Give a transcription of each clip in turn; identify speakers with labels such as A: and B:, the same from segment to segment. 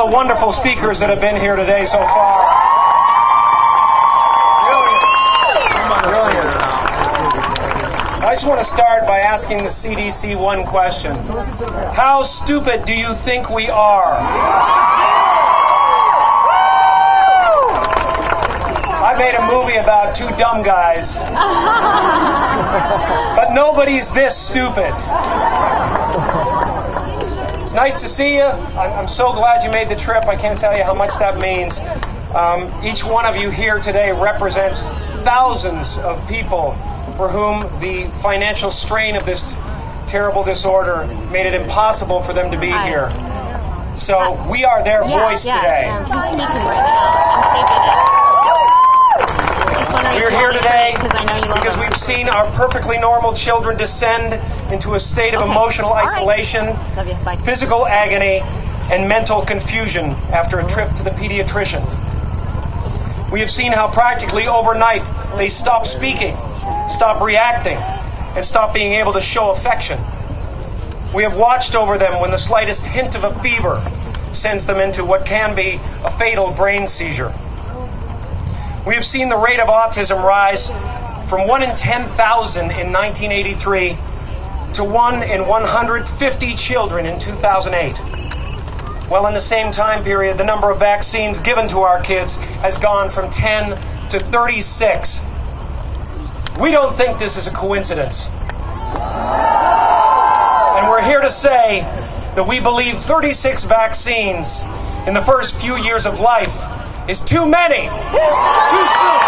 A: the wonderful speakers that have been here today so far. Brilliant. I just want to start by asking the CDC one question. How stupid do you think we are? I made a movie about two dumb guys. But nobody's this stupid. It's nice to see you. I'm so glad you made the trip. I can't tell you how much that means. Each one of you here today represents thousands of people for whom the financial strain of this terrible disorder made it impossible for them to be here. So we are their voice today. We're here today because we've seen our perfectly normal children descend into a state of emotional isolation, physical agony, and mental confusion after a trip to the pediatrician. We have seen how practically overnight they stop speaking, stop reacting, and stop being able to show affection. We have watched over them when the slightest hint of a fever sends them into what can be a fatal brain seizure. We have seen the rate of autism rise from 1 in 10,000 in 1983 to 1 in 150 children in 2008. Well, in the same time period, the number of vaccines given to our kids has gone from 10 to 36. We don't think this is a coincidence. And we're here to say that we believe 36 vaccines in the first few years of life is too many. Too soon.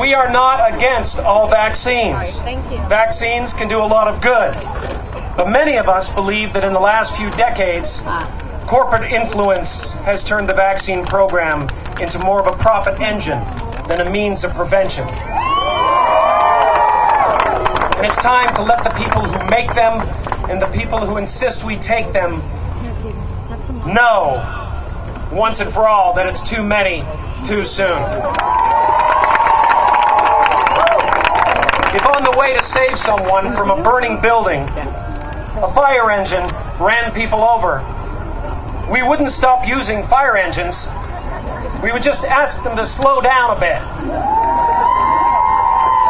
A: We are not against all vaccines.
B: Thank you.
A: Vaccines can do a lot of good. But many of us believe that in the last few decades, corporate influence has turned the vaccine program into more of a profit engine than a means of prevention. And it's time to let the people who make them and the people who insist we take them know once and for all that it's too many, too soon. If on the way to save someone from a burning building, a fire engine ran people over, we wouldn't stop using fire engines. We would just ask them to slow down a bit.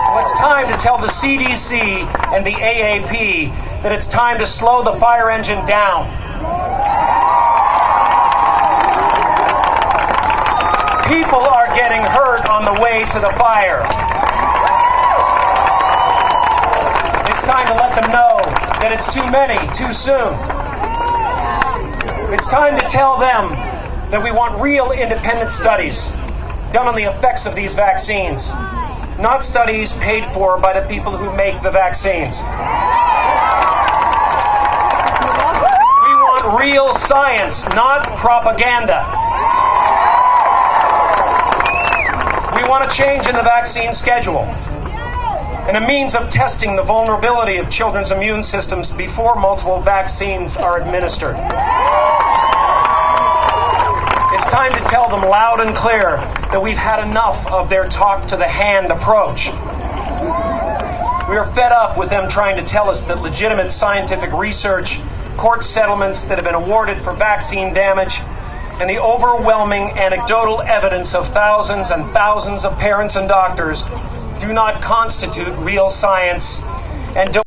A: Well, it's time to tell the CDC and the AAP that it's time to slow the fire engine down. People are getting hurt on the way to the fire. It's time to let them know that it's too many, too soon. It's time to tell them that we want real independent studies done on the effects of these vaccines, not studies paid for by the people who make the vaccines. We want real science, not propaganda. We want a change in the vaccine schedule and a means of testing the vulnerability of children's immune systems before multiple vaccines are administered. It's time to tell them loud and clear that we've had enough of their talk-to-the-hand approach. We are fed up with them trying to tell us that legitimate scientific research, court settlements that have been awarded for vaccine damage, and the overwhelming anecdotal evidence of thousands and thousands of parents and doctors do not constitute real science and don't